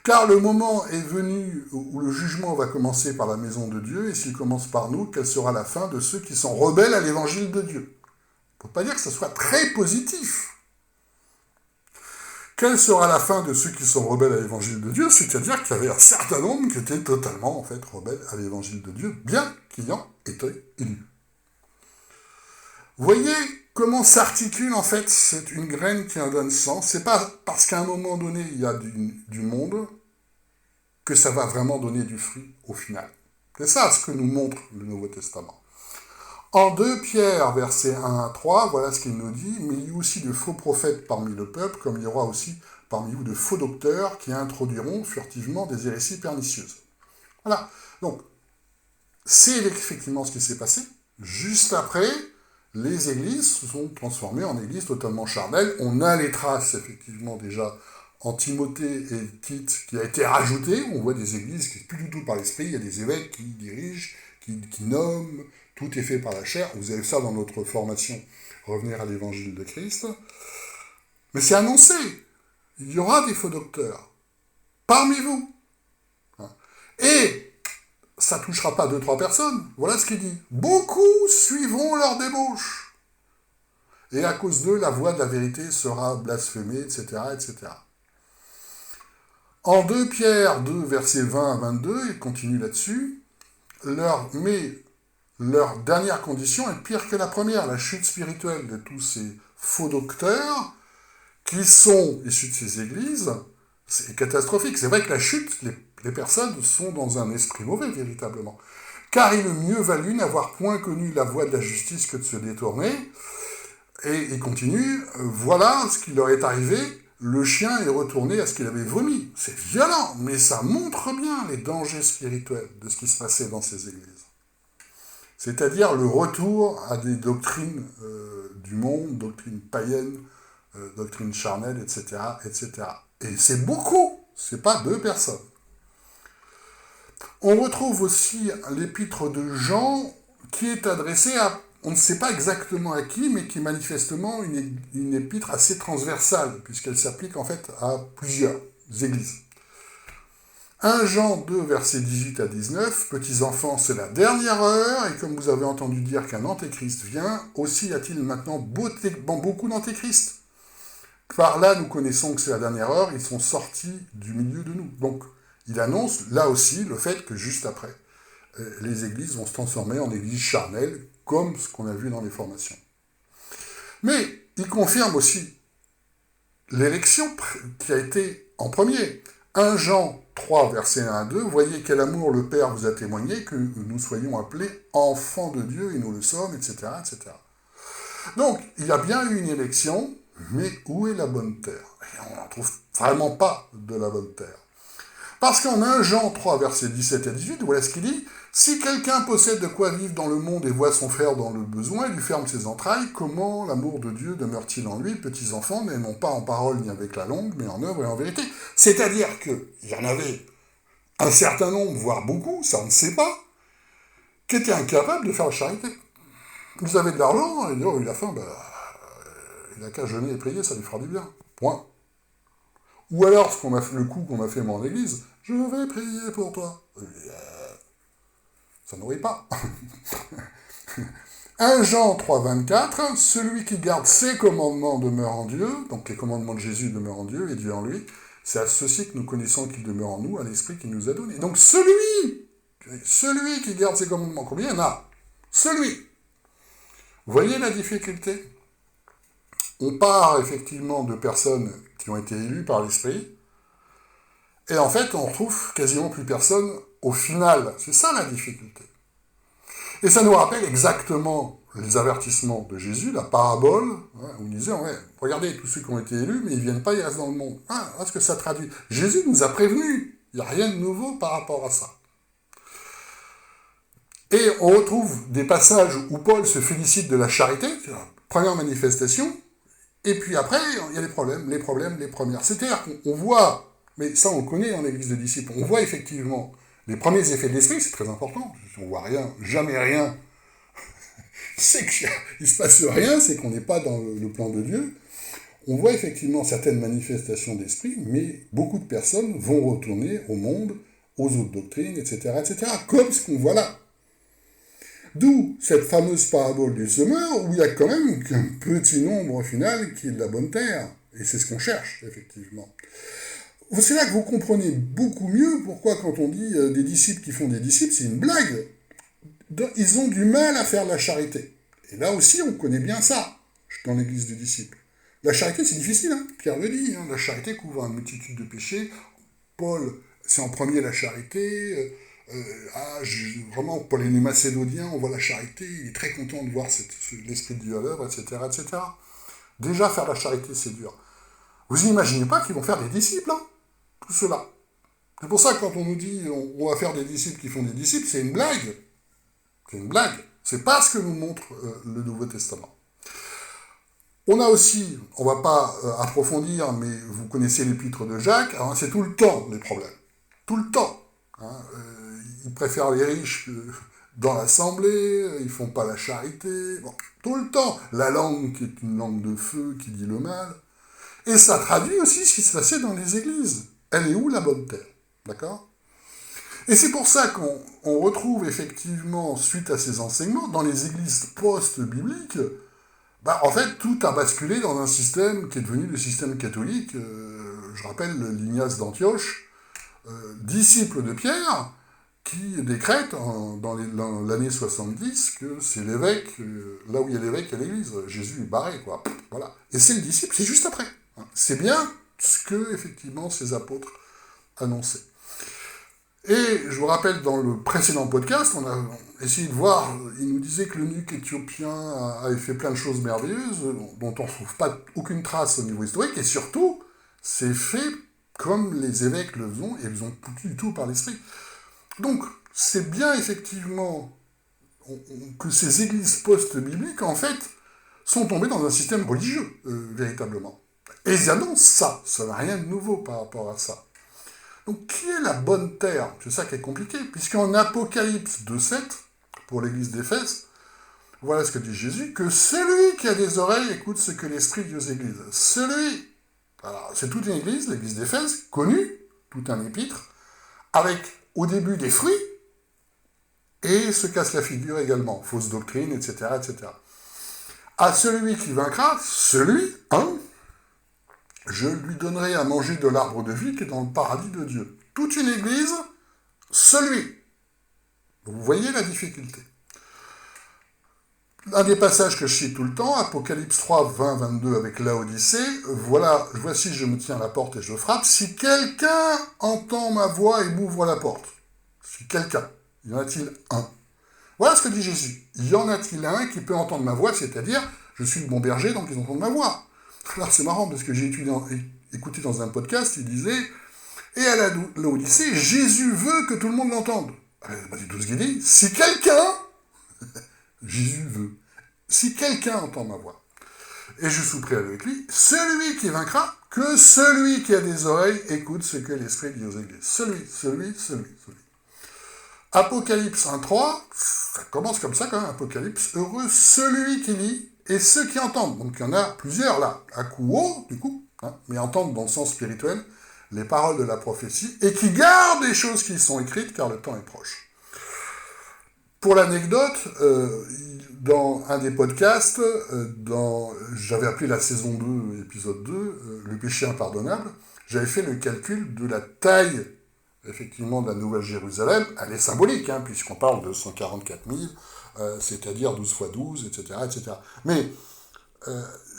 Car le moment est venu où le jugement va commencer par la maison de Dieu, et s'il commence par nous, quelle sera la fin de ceux qui sont rebelles à l'évangile de Dieu? Il ne faut pas dire que ce soit très positif. Quelle sera la fin de ceux qui sont rebelles à l'évangile de Dieu? C'est-à-dire qu'il y avait un certain nombre qui étaient totalement, en fait, rebelles à l'évangile de Dieu, bien qu'ayant été élus. Voyez comment s'articule, en fait, c'est une graine qui en donne sens. C'est pas parce qu'à un moment donné, il y a du monde que ça va vraiment donner du fruit au final. C'est ça ce que nous montre le Nouveau Testament. En 2 Pierre, versets 1 à 3, voilà ce qu'il nous dit. Mais il y a aussi de faux prophètes parmi le peuple, comme il y aura aussi parmi vous de faux docteurs qui introduiront furtivement des hérésies pernicieuses. Voilà. Donc, c'est effectivement ce qui s'est passé. Juste après, les églises se sont transformées en églises totalement charnelles. On a les traces, effectivement, déjà en Timothée et Tite, qui a été rajouté. On voit des églises qui ne sont plus du tout par l'esprit. Il y a des évêques qui dirigent, qui nomment. Tout est fait par la chair. Vous avez ça dans notre formation, revenir à l'évangile de Christ. Mais c'est annoncé. Il y aura des faux docteurs parmi vous. Et ça ne touchera pas 2-3 personnes. Voilà ce qu'il dit. Beaucoup suivront leur débauche. Et à cause d'eux, la voix de la vérité sera blasphémée, etc., etc. En 2 Pierre 2, versets 20 à 22, il continue là-dessus, mais leur dernière condition est pire que la première, la chute spirituelle de tous ces faux docteurs qui sont issus de ces églises, c'est catastrophique. C'est vrai que la chute, les personnes sont dans un esprit mauvais, véritablement. Car il eût mieux valu n'avoir point connu la voie de la justice que de se détourner. Et il continue, voilà ce qui leur est arrivé, le chien est retourné à ce qu'il avait vomi. C'est violent, mais ça montre bien les dangers spirituels de ce qui se passait dans ces églises. C'est-à-dire le retour à des doctrines du monde, doctrines païennes, doctrines charnelles, etc., etc. Et c'est beaucoup, c'est pas 2 personnes. On retrouve aussi l'épître de Jean qui est adressée à, on ne sait pas exactement à qui, mais qui est manifestement une épître assez transversale, puisqu'elle s'applique en fait à plusieurs églises. 1 Jean 2, versets 18 à 19, « Petits enfants, c'est la dernière heure, et comme vous avez entendu dire qu'un antéchrist vient, aussi y a-t-il maintenant beaucoup d'antéchrists. Par là, nous connaissons que c'est la dernière heure, ils sont sortis du milieu de nous. » Donc, il annonce là aussi le fait que juste après, les églises vont se transformer en églises charnelles, comme ce qu'on a vu dans les formations. Mais il confirme aussi l'élection qui a été en premier. 1 Jean 3, versets 1 à 2, « Voyez quel amour le Père vous a témoigné, que nous soyons appelés enfants de Dieu, et nous le sommes, etc. etc. » Donc, il y a bien eu une élection, mais où est la bonne terre? Et on n'en trouve vraiment pas de la bonne terre. Parce qu'en 1 Jean 3, versets 17 à 18, voilà ce qu'il dit. « Si quelqu'un possède de quoi vivre dans le monde et voit son frère dans le besoin et lui ferme ses entrailles, comment l'amour de Dieu demeure-t-il en lui, petits enfants, n'aimons pas en parole ni avec la langue, mais en œuvre et en vérité ?» C'est-à-dire qu'il y en avait un certain nombre, voire beaucoup, ça on ne sait pas, qui étaient incapables de faire la charité. Vous avez de l'argent, et il a faim, il n'a qu'à jeûner et prier, ça lui fera du bien. Point. Ou alors, le coup qu'on m'a fait moi en église, je vais prier pour toi. Ça nourrit pas. 1 Jean 3, 24, celui qui garde ses commandements demeure en Dieu, donc les commandements de Jésus demeurent en Dieu et Dieu en lui. C'est à ceci que nous connaissons qu'il demeure en nous, à l'esprit qu'il nous a donné. Donc celui qui garde ses commandements, combien il y en a? Celui. Vous voyez la difficulté? On part effectivement de personnes qui ont été élues par l'esprit, et en fait on retrouve quasiment plus personne au final. C'est ça la difficulté. Et ça nous rappelle exactement les avertissements de Jésus, la parabole, où il disait, ouais, regardez tous ceux qui ont été élus, mais ils ne viennent pas, ils restent dans le monde. Est-ce que ça traduit? Jésus nous a prévenus, il n'y a rien de nouveau par rapport à ça. Et on retrouve des passages où Paul se félicite de la charité, première manifestation, et puis après, il y a les premières. C'est-à-dire qu'on voit, mais ça on le connaît dans l'église de disciples, on voit effectivement les premiers effets de l'esprit, c'est très important. Si on voit rien, jamais rien, c'est qu'il ne se passe rien, c'est qu'on n'est pas dans le plan de Dieu. On voit effectivement certaines manifestations d'esprit, mais beaucoup de personnes vont retourner au monde, aux autres doctrines, etc., comme ce qu'on voit là. D'où cette fameuse parabole du semeur, où il y a quand même qu'un petit nombre au final qui est de la bonne terre. Et c'est ce qu'on cherche, effectivement. C'est là que vous comprenez beaucoup mieux pourquoi quand on dit des disciples qui font des disciples, c'est une blague. Ils ont du mal à faire la charité. Et là aussi, on connaît bien ça, dans l'église des disciples. La charité, c'est difficile, hein. Pierre le dit, la charité couvre une multitude de péchés. Paul, c'est en premier la charité. Vraiment, Paul est macédonien, on voit la charité, il est très content de voir l'Esprit de Dieu à l'œuvre, etc., etc. Déjà, faire la charité, c'est dur. Vous n'imaginez pas qu'ils vont faire des disciples, hein, tout cela. C'est pour ça que quand on nous dit on va faire des disciples qui font des disciples, c'est une blague. C'est une blague. C'est pas ce que nous montre le Nouveau Testament. On a aussi, on ne va pas approfondir, mais vous connaissez l'épître de Jacques, alors c'est tout le temps les problèmes. Tout le temps. Ils préfèrent les riches dans l'assemblée, ils font pas la charité, bon, tout le temps. La langue qui est une langue de feu qui dit le mal. Et ça traduit aussi ce qui se passait dans les églises. Elle est où la bonne terre? D'accord? Et c'est pour ça qu'on retrouve effectivement, suite à ces enseignements, dans les églises post-bibliques, en fait, tout a basculé dans un système qui est devenu le système catholique. Je rappelle l'Ignace d'Antioche, disciple de Pierre, qui décrète dans l'année 70 que c'est l'évêque, là où il y a l'évêque, il y a l'église. Jésus est barré, quoi. Voilà. Et c'est le disciple, c'est juste après. C'est bien ce que, effectivement, ces apôtres annonçaient. Et je vous rappelle, dans le précédent podcast, on a essayé de voir, il nous disait que l'eunuque éthiopien avait fait plein de choses merveilleuses, dont on ne trouve pas aucune trace au niveau historique, et surtout, c'est fait comme les évêques le faisaient, et ils ont plus du tout par l'esprit. Donc, c'est bien effectivement que ces églises post-bibliques, en fait, sont tombées dans un système religieux, véritablement. Et ils annoncent ça n'a rien de nouveau par rapport à ça. Donc, qui est la bonne terre? C'est ça qui est compliqué, puisqu'en Apocalypse 2.7, pour l'église d'Éphèse, voilà ce que dit Jésus, que celui qui a des oreilles écoute ce que l'Esprit dit aux églises. Alors, c'est toute une église, l'église d'Éphèse, connue, tout un épître, avec au début des fruits, et se casse la figure également, fausse doctrine, etc., etc. À celui qui vaincra, je lui donnerai à manger de l'arbre de vie qui est dans le paradis de Dieu. Toute une église, celui. Vous voyez la difficulté. Un des passages que je cite tout le temps, Apocalypse 3, 20, 22 avec Laodicée, voici je me tiens à la porte et je frappe, si quelqu'un entend ma voix et m'ouvre la porte. Si quelqu'un, y en a-t-il un? Voilà ce que dit Jésus. Y en a-t-il un qui peut entendre ma voix, c'est-à-dire, je suis le bon berger, donc ils entendent ma voix. Alors c'est marrant, parce que j'ai écouté dans un podcast, il disait, Et à la l'Odyssée, Jésus veut que tout le monde l'entende. C'est tout ce qu'il dit. Si quelqu'un, Jésus veut, si quelqu'un entend ma voix, et je souperai avec lui, celui qui vaincra, que celui qui a des oreilles écoute ce que l'Esprit dit aux églises. Celui. Apocalypse 1.3, ça commence comme ça quand même, Apocalypse, heureux celui qui lit et ceux qui entendent. Donc il y en a plusieurs là, à coup haut, du coup, mais entendent dans le sens spirituel les paroles de la prophétie, et qui gardent les choses qui y sont écrites, car le temps est proche. Pour l'anecdote, dans un des podcasts, j'avais appelé la saison 2, épisode 2, le péché impardonnable, j'avais fait le calcul de la taille, effectivement, de la Nouvelle Jérusalem. Elle est symbolique, puisqu'on parle de 144 000, c'est-à-dire 12 fois 12, etc., etc. Mais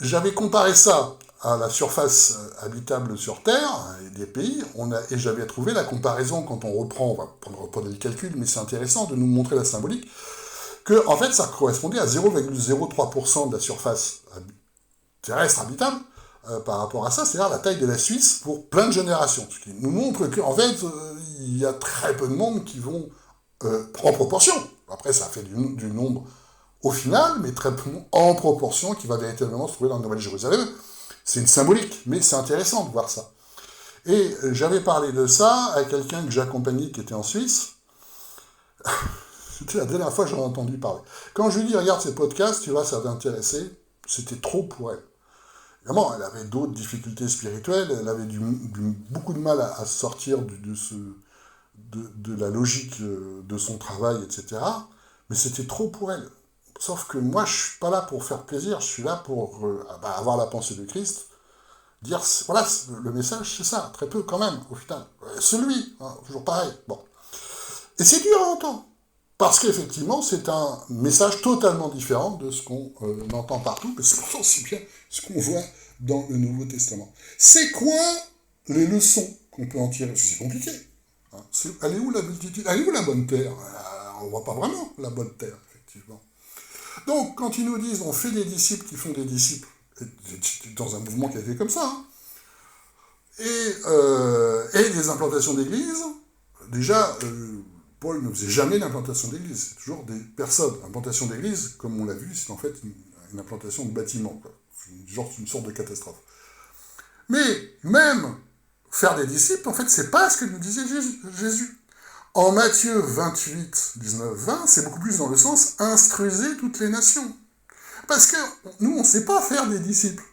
j'avais comparé ça à la surface habitable sur Terre, et des pays, et j'avais trouvé la comparaison, quand on reprend, on va reprendre le calcul, mais c'est intéressant de nous montrer la symbolique, que en fait ça correspondait à 0,03% de la surface terrestre habitable par rapport à ça, c'est-à-dire la taille de la Suisse pour plein de générations. Ce qui nous montre qu'en fait, il y a très peu de monde qui vont en proportion. Après, ça fait du nombre au final, mais très peu en proportion qui va véritablement se trouver dans la Nouvelle-Jérusalem. C'est une symbolique, mais c'est intéressant de voir ça. Et j'avais parlé de ça à quelqu'un que j'accompagnais qui était en Suisse. C'était la dernière fois que j'en ai entendu parler. Quand je lui dis, regarde ces podcasts, tu vois, ça va t'intéresser, c'était trop pour elle. Évidemment, elle avait d'autres difficultés spirituelles, elle avait beaucoup de mal à sortir de la logique de son travail, etc. Mais c'était trop pour elle. Sauf que moi, je ne suis pas là pour faire plaisir, je suis là pour avoir la pensée de Christ, dire, voilà, le message, c'est ça, très peu quand même, au final. Celui, toujours pareil. Bon. Et c'est dur à entendre, parce qu'effectivement, c'est un message totalement différent de ce qu'on entend partout, mais c'est pourtant aussi bien ce qu'on voit dans le Nouveau Testament. C'est quoi les leçons qu'on peut en tirer? Parce que c'est compliqué. Elle est où la multitude? Elle est où la bonne terre? On ne voit pas vraiment la bonne terre, effectivement. Donc, quand ils nous disent on fait des disciples qui font des disciples, dans un mouvement qui a été comme ça, et des implantations d'églises, déjà, Paul ne faisait jamais d'implantation d'église, c'est toujours des personnes. Implantation d'église, comme on l'a vu, c'est en fait une implantation de bâtiment, quoi. Une sorte de catastrophe. Mais même faire des disciples, en fait, c'est pas ce que nous disait Jésus. En Matthieu 28, 19, 20, c'est beaucoup plus dans le sens « instruisez toutes les nations ». Parce que nous, on ne sait pas faire des disciples.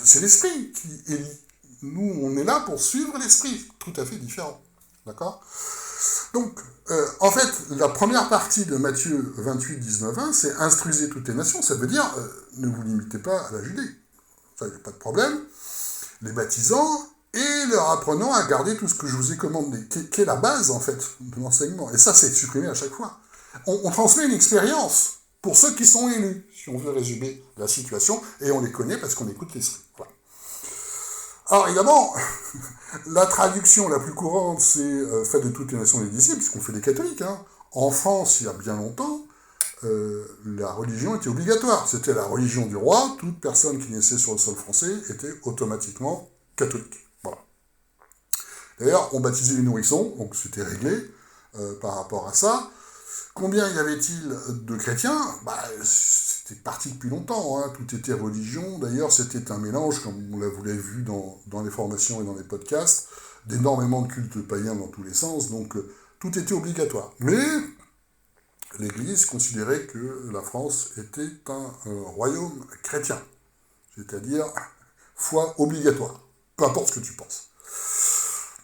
C'est l'esprit qui élit. Nous, on est là pour suivre l'esprit. Tout à fait différent. D'accord ? Donc, en fait, la première partie de Matthieu 28, 19, 20, c'est « instruisez toutes les nations ». Ça veut dire ne vous limitez pas à la Judée. Ça, il n'y a pas de problème. Les baptisants et leur apprenant à garder tout ce que je vous ai commandé, qui est la base, en fait, de l'enseignement. Et ça, c'est supprimé à chaque fois. On transmet une expérience pour ceux qui sont élus, si on veut résumer la situation, et on les connaît parce qu'on écoute l'esprit. Voilà. Alors, évidemment, la traduction la plus courante, c'est « faites de toutes les nations des disciples », puisqu'on fait des catholiques. En France, il y a bien longtemps, la religion était obligatoire. C'était la religion du roi. Toute personne qui naissait sur le sol français était automatiquement catholique. Voilà. D'ailleurs, on baptisait les nourrissons, donc c'était réglé par rapport à ça. Combien y avait-il de chrétiens? C'était parti depuis longtemps, tout était religion. D'ailleurs, c'était un mélange, comme vous l'avez vu dans les formations et dans les podcasts, d'énormément de cultes païens dans tous les sens, donc tout était obligatoire. Mais l'Église considérait que la France était un royaume chrétien, c'est-à-dire foi obligatoire, peu importe ce que tu penses.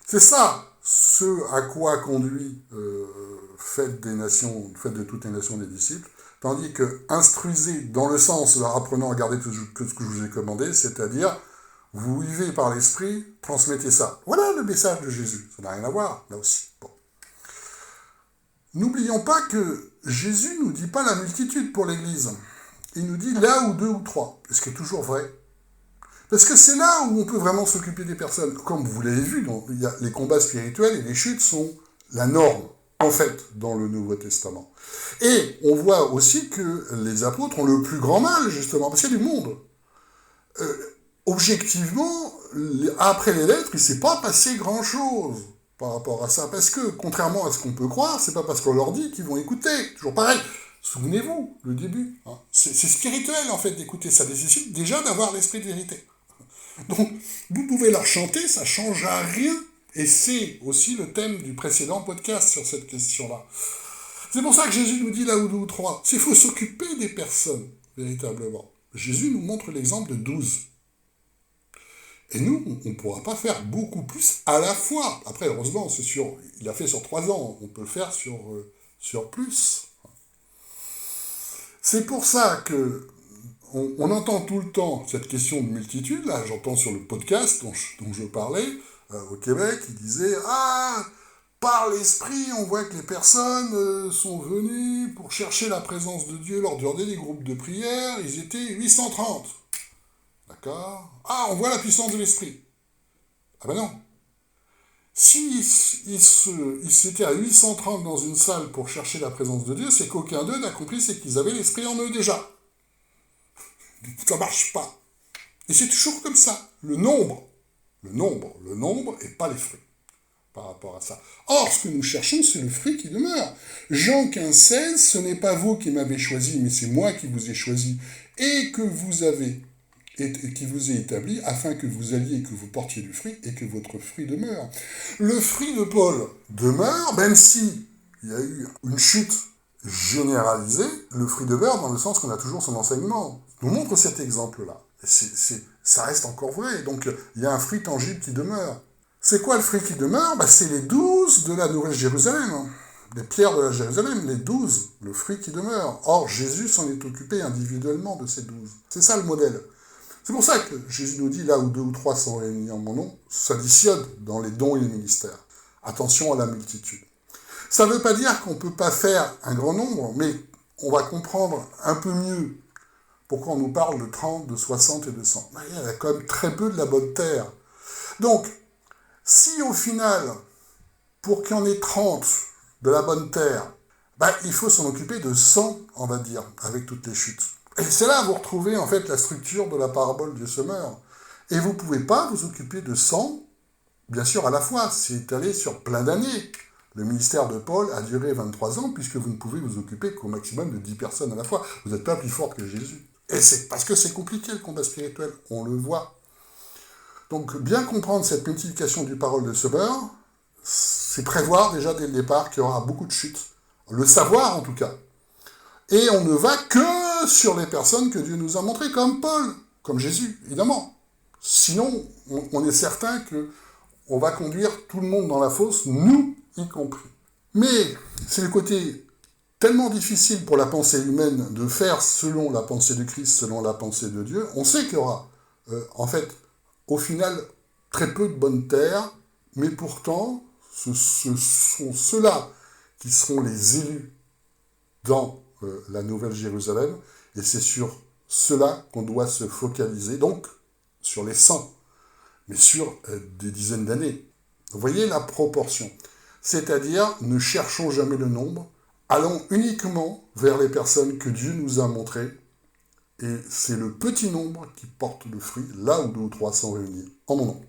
C'est ça, ce à quoi conduit faites de toutes les nations des disciples, tandis que instruisez dans le sens leur apprenant à garder tout ce que je vous ai commandé, c'est-à-dire vous vivez par l'esprit, transmettez ça. Voilà le message de Jésus, ça n'a rien à voir, là aussi. Bon. N'oublions pas que Jésus ne nous dit pas la multitude pour l'Église. Il nous dit là ou deux ou trois, ce qui est toujours vrai. Parce que c'est là où on peut vraiment s'occuper des personnes. Comme vous l'avez vu, les combats spirituels et les chutes sont la norme, en fait, dans le Nouveau Testament. Et on voit aussi que les apôtres ont le plus grand mal, justement, parce qu'il y a du monde. Objectivement, après les lettres, il ne s'est pas passé grand-chose par rapport à ça. Parce que, contrairement à ce qu'on peut croire, c'est pas parce qu'on leur dit qu'ils vont écouter. Toujours pareil. Souvenez-vous, le début. Hein. C'est spirituel, en fait, d'écouter. Ça nécessite déjà d'avoir l'esprit de vérité. Donc, vous pouvez leur chanter, ça ne change à rien. Et c'est aussi le thème du précédent podcast sur cette question-là. C'est pour ça que Jésus nous dit là où deux ou trois. Il faut s'occuper des personnes, véritablement. Jésus nous montre l'exemple de 12. Et nous, on ne pourra pas faire beaucoup plus à la fois. Après, heureusement, c'est sûr, il a fait sur 3 ans. On peut le faire sur plus. C'est pour ça que on entend tout le temps cette question de multitude. Là, j'entends sur le podcast dont je parlais, au Québec, il disait « Ah, par l'esprit, on voit que les personnes sont venues pour chercher la présence de Dieu lors des groupes de prière. Ils étaient 830. » D'accord ? Ah, on voit la puissance de l'esprit. Ah ben non. Si ils étaient à 830 dans une salle pour chercher la présence de Dieu, c'est qu'aucun d'eux n'a compris, c'est qu'ils avaient l'esprit en eux déjà. Ça marche pas. Et c'est toujours comme ça. Le nombre et pas les fruits par rapport à ça. Or, ce que nous cherchons, c'est le fruit qui demeure. Jean 15, 16, ce n'est pas vous qui m'avez choisi, mais c'est moi qui vous ai choisi et qui vous ai établi afin que vous alliez et que vous portiez du fruit et que votre fruit demeure. Le fruit de Paul demeure, même si il y a eu une chute généralisée, le fruit demeure dans le sens qu'on a toujours son enseignement. Nous montre cet exemple-là. Ça reste encore vrai. Donc, il y a un fruit tangible qui demeure. C'est quoi le fruit qui demeure ? C'est les 12 de la Nouvelle Jérusalem. Les pierres de la Jérusalem, les 12, le fruit qui demeure. Or, Jésus s'en est occupé individuellement de ces 12. C'est ça le modèle. C'est pour ça que Jésus nous dit, là où 2 ou 3 sont réunis en mon nom, s'additionnent dans les dons et les ministères. Attention à la multitude. Ça ne veut pas dire qu'on ne peut pas faire un grand nombre, mais on va comprendre un peu mieux pourquoi on nous parle de 30, de 60 et de 100. Il y a quand même très peu de la bonne terre. Donc, si au final, pour qu'il y en ait 30 de la bonne terre, il faut s'en occuper de 100, on va dire, avec toutes les chutes. Et c'est là que vous retrouvez en fait la structure de la parabole du semeur. Et vous ne pouvez pas vous occuper de 100, bien sûr à la fois, c'est étalé sur plein d'années. Le ministère de Paul a duré 23 ans, puisque vous ne pouvez vous occuper qu'au maximum de 10 personnes à la fois. Vous n'êtes pas plus fort que Jésus. Et c'est parce que c'est compliqué le combat spirituel, on le voit. Donc bien comprendre cette multiplication du parole de semeur, c'est prévoir déjà dès le départ qu'il y aura beaucoup de chutes. Le savoir en tout cas. Et on ne va que sur les personnes que Dieu nous a montrées, comme Paul, comme Jésus, évidemment. Sinon, on est certain qu'on va conduire tout le monde dans la fosse, nous y compris. Mais c'est le côté tellement difficile pour la pensée humaine de faire selon la pensée de Christ, selon la pensée de Dieu. On sait qu'il y aura, en fait, au final, très peu de bonne terre, mais pourtant, ce sont ceux-là qui seront les élus dans la Nouvelle Jérusalem, et c'est sur cela qu'on doit se focaliser, donc sur les 100, mais sur des dizaines d'années. Vous voyez la proportion. C'est-à-dire, ne cherchons jamais le nombre, allons uniquement vers les personnes que Dieu nous a montrées, et c'est le petit nombre qui porte le fruit, là où 2 ou 3 sont réunis en mon nom.